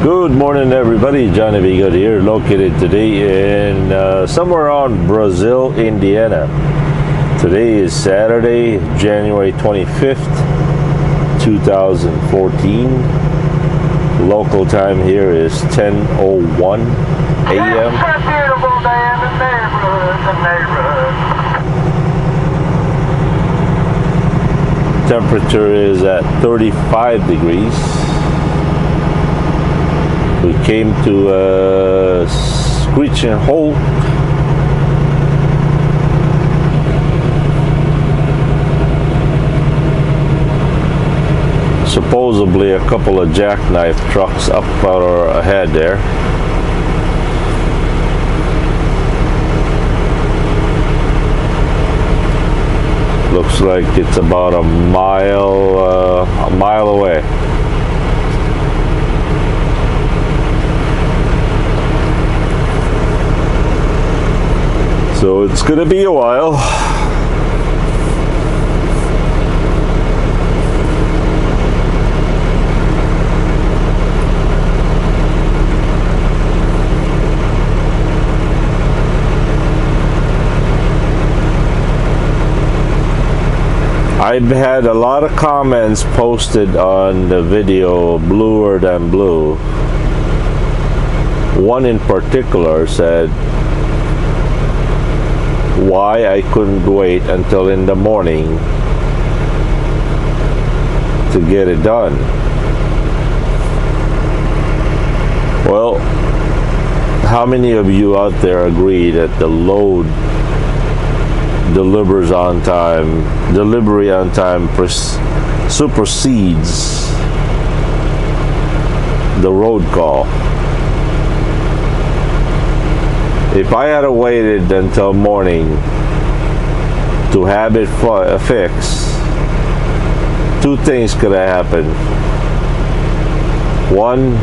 Good morning, everybody. Johnny B. Good here, located today in somewhere around Brazil, Indiana. Today is Saturday, January 25th, 2014. Local time here is 10:01 a.m. It's a beautiful day in the neighborhood. Temperature is at 35 degrees. We came to a screeching halt. Supposedly a couple of jackknife trucks up or ahead there. Looks like it's about a mile away. So it's gonna be a while. I've had a lot of comments posted on the video Bluer Than Blue. One in particular said why I couldn't wait until in the morning to get it done. Well, how many of you out there agree that the load delivery on time supersedes the road call? If I had waited until morning to have it fixed, two things could have happened. One,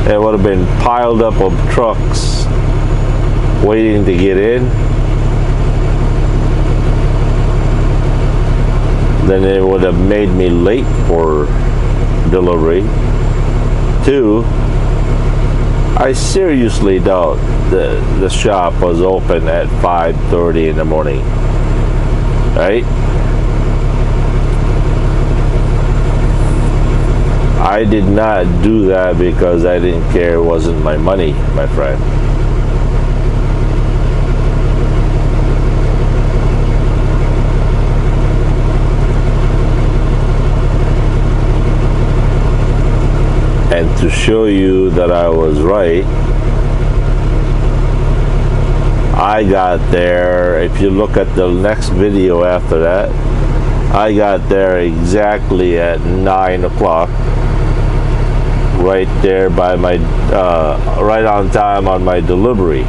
it would have been piled up of trucks waiting to get in. Then it would have made me late for delivery. Two, I seriously doubt the shop was open at 5:30 in the morning, right? I did not do that because I didn't care. It wasn't my money, my friend. And to show you that I was right, I got there, if you look at the next video after that, I got there exactly at 9 o'clock, right there by my, right on time on my delivery.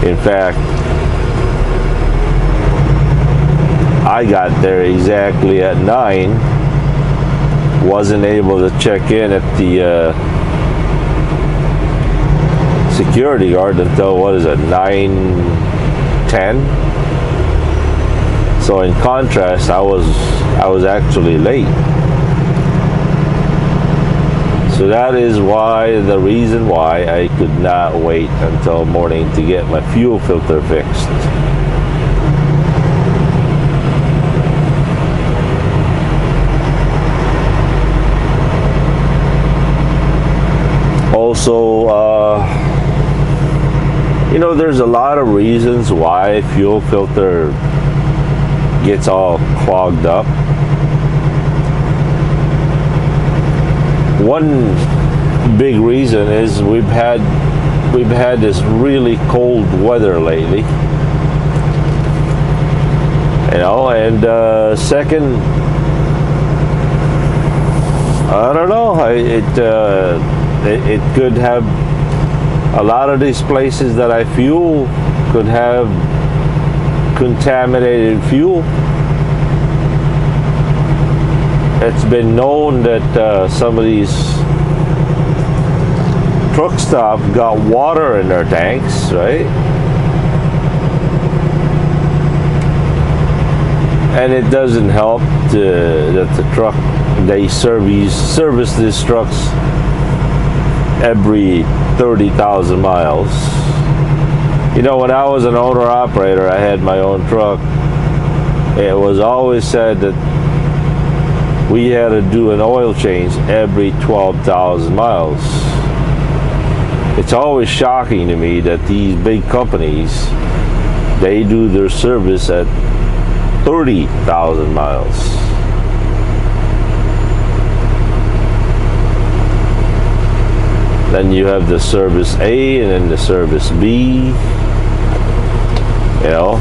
In fact, I got there exactly at 9. Wasn't able to check in at the security guard until, what is it, 9:10. So in contrast, I was actually late. So that is why, the reason why I could not wait until morning to get my fuel filter fixed. Also, you know, there's a lot of reasons why fuel filter gets all clogged up. One big reason is we've had this really cold weather lately, you know, and second, I don't know, it could have, a lot of these places that I fuel could have contaminated fuel. It's been known that some of these truck stop got water in their tanks, right? And it doesn't help that the truck, they service these trucks every 30,000 miles. You know, when I was an owner operator, I had my own truck. It was always said that we had to do an oil change every 12,000 miles. It's always shocking to me that these big companies, they do their service at 30,000 miles. Then you have the service A and then the service B, you know.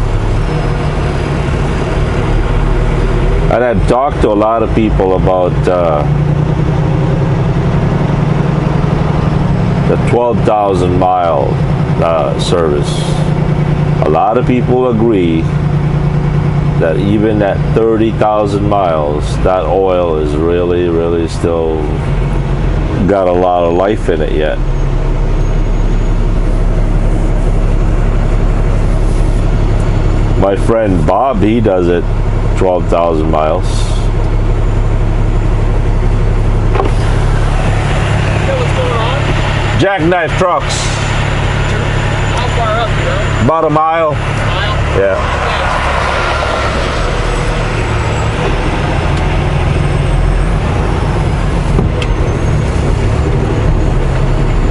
And I've talked to a lot of people about the 12,000 mile service. A lot of people agree that even at 30,000 miles, that oil is really still got a lot of life in it yet. My friend Bob, he does it 12,000 miles. What's going on? Jackknife trucks. How far up, you know? About a mile. Mile? Yeah.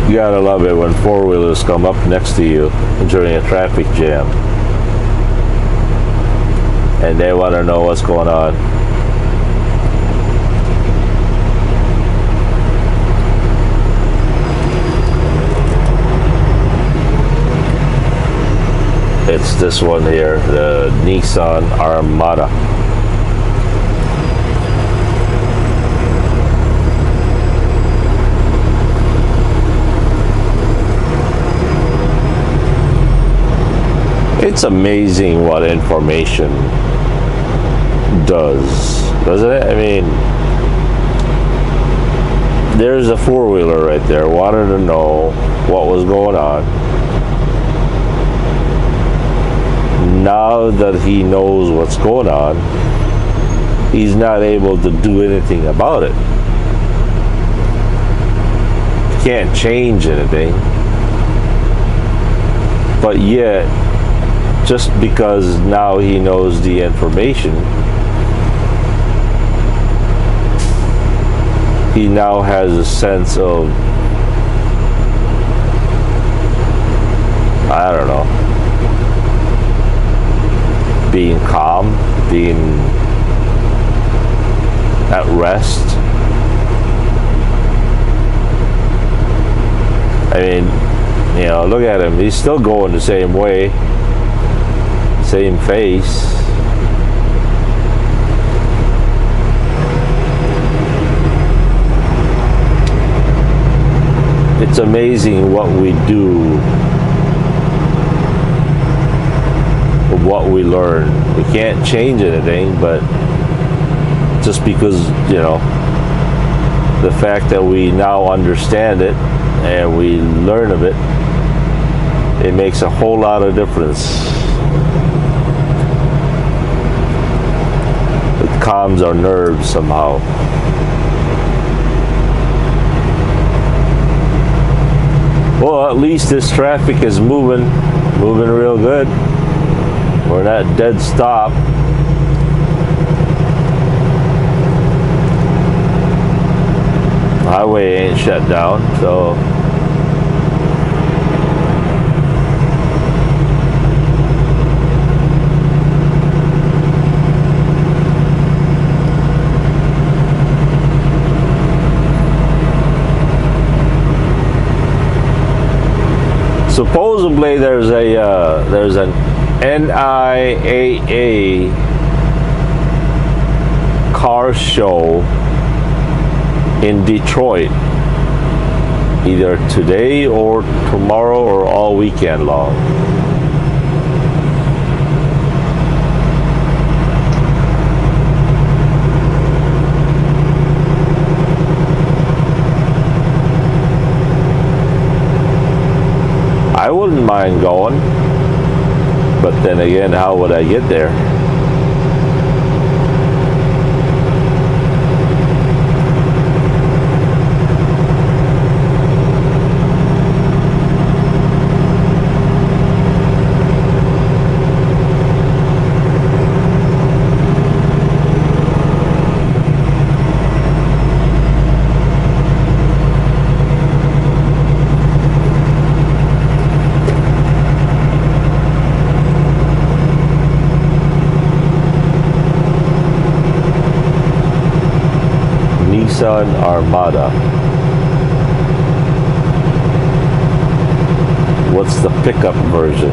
You gotta love it when four-wheelers come up next to you during a traffic jam and they want to know what's going on. It's this one here, the Nissan Armada. It's amazing what information does, doesn't it? I mean, there's a four-wheeler right there, wanted to know what was going on. Now that he knows what's going on, he's not able to do anything about it. Can't change anything. But yet, just because now he knows the information, he now has a sense of, I don't know, being calm, being at rest. I mean, you know, look at him. He's still going the same way. Same face. It's amazing what we do, what we learn. We can't change anything, but just because, you know, the fact that we now understand it and we learn of it, it makes a whole lot of difference. Calms our nerves somehow. Well, at least this traffic is moving real good. We're not dead stop. Highway ain't shut down, so supposedly there's an NIAA car show in Detroit either today or tomorrow or all weekend long. I wouldn't mind going, but then again, how would I get there? Nissan Armada. What's the pickup version?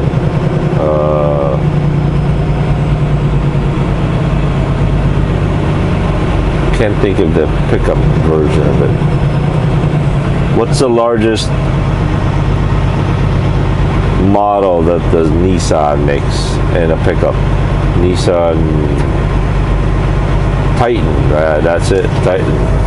Can't think of the pickup version of it. What's the largest model that the Nissan makes in a pickup? Nissan Titan, that's it, Titan.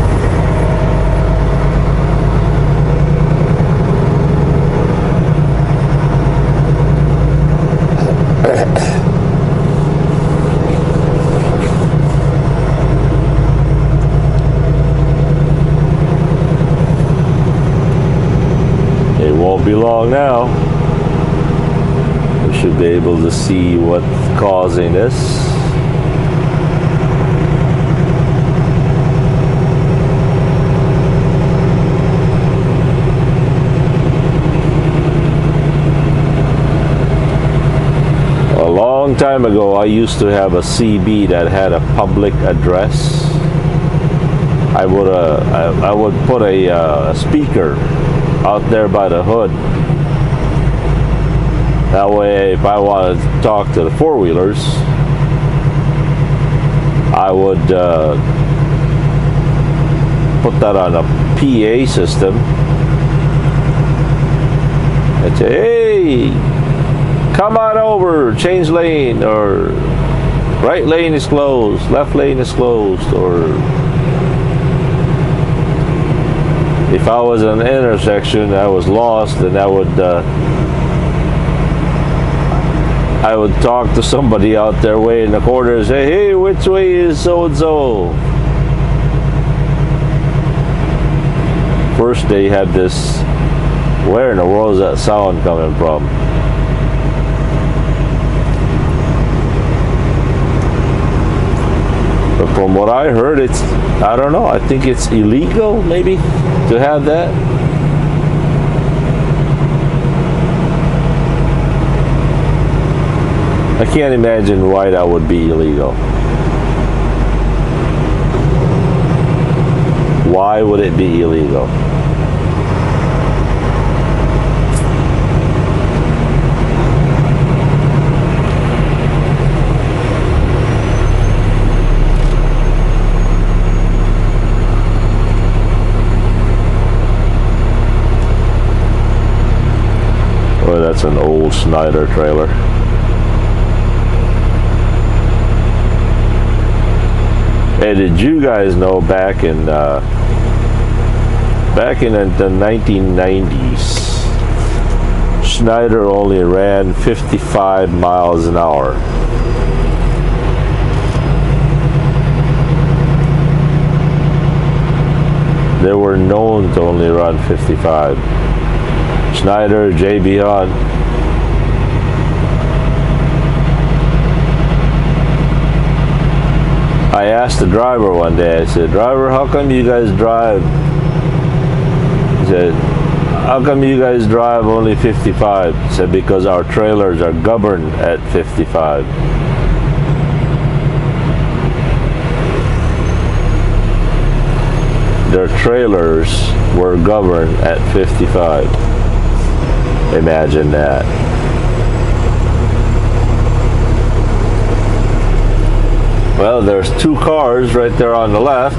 It won't be long now. We should be able to see what's causing this. A long time ago, I used to have a CB that had a public address. I would put a speaker out there by the hood. That way, if I wanted to talk to the four-wheelers, I would put that on a PA system and say, hey, come on over, change lane, or right lane is closed, left lane is closed, or if I was in an intersection, I was lost, and I would talk to somebody out there way in the corner and say, hey, which way is so-and-so? First they had this, where in the world is that sound coming from? But from what I heard, I don't know, I think it's illegal maybe to have that. I can't imagine why that would be illegal. Why would it be illegal? Oh, that's an old Schneider trailer. Hey, did you guys know back in the 1990s, Schneider only ran 55 miles an hour. They were known to only run 55. Schneider, JB Hunt. I asked the driver one day, I said, driver, how come you guys drive? He said, how come you guys drive only 55? He said, because our trailers are governed at 55. Their trailers were governed at 55. Imagine that. Well, there's two cars right there on the left.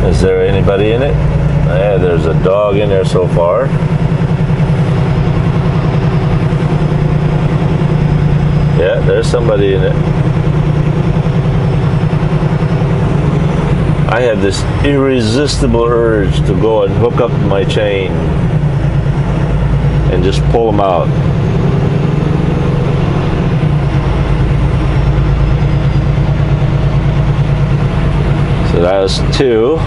Is there anybody in it? Yeah, there's a dog in there so far. Yeah, there's somebody in it. I had this irresistible urge to go and hook up my chain and just pull them out. So that was two.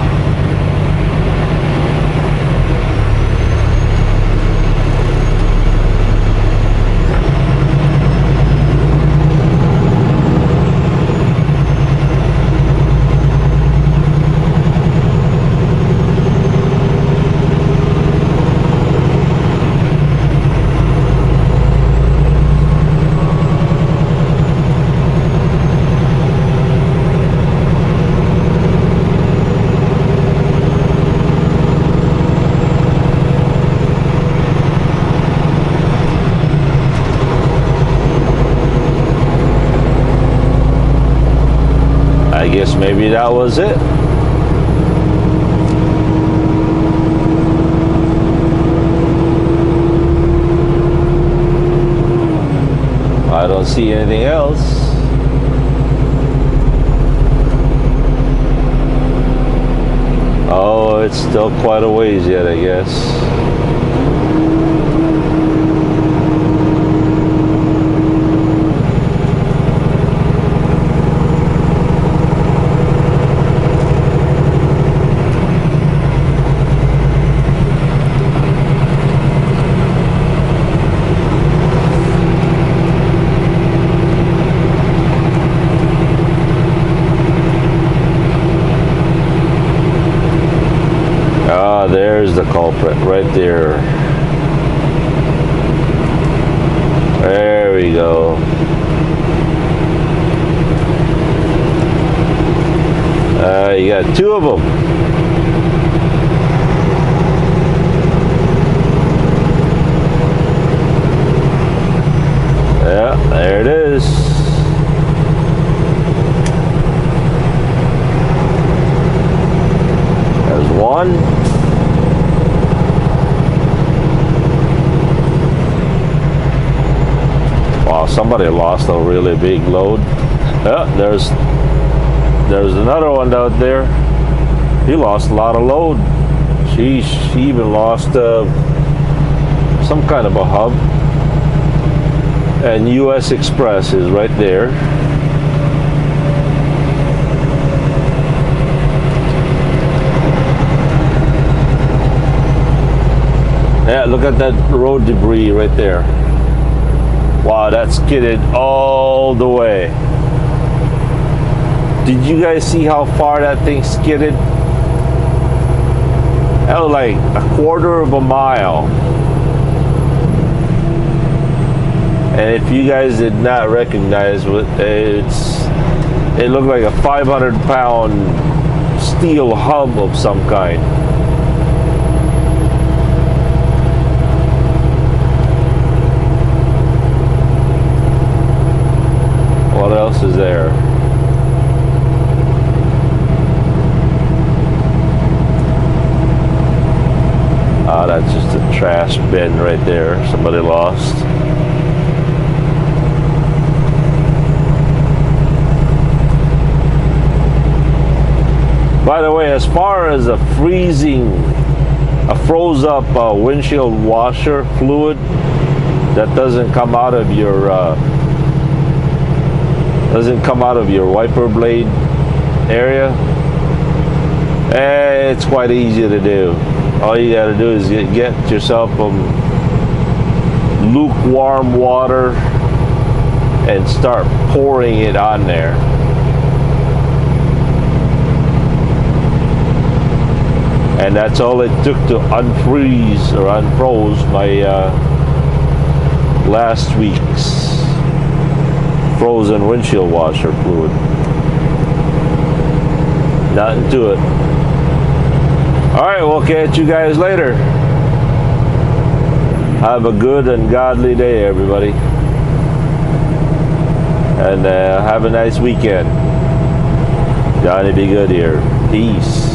I guess maybe that was it. I don't see anything else. Oh, it's still quite a ways yet, I guess. There's the culprit right there. There we go. You got two of them. Yeah, there it is. There's one. Wow, somebody lost a really big load. Yeah, there's another one out there. He lost a lot of load. She even lost some kind of a hub. And US Express is right there. Yeah, look at that road debris right there. Wow, that skidded all the way. Did you guys see how far that thing skidded? That was like a quarter of a mile. And if you guys did not recognize what it looked like a 500-pound steel hub of some kind. What else is there? Ah, that's just a trash bin right there. Somebody lost. By the way, as far as a froze up windshield washer fluid that doesn't come out of your wiper blade area, it's quite easy to do. All you got to do is get yourself lukewarm water and start pouring it on there. And that's all it took to unfroze my last week's frozen windshield washer fluid. Nothing to it. Alright, we'll catch you guys later. Have a good and godly day, everybody. And have a nice weekend. Johnny Be Good here. Peace.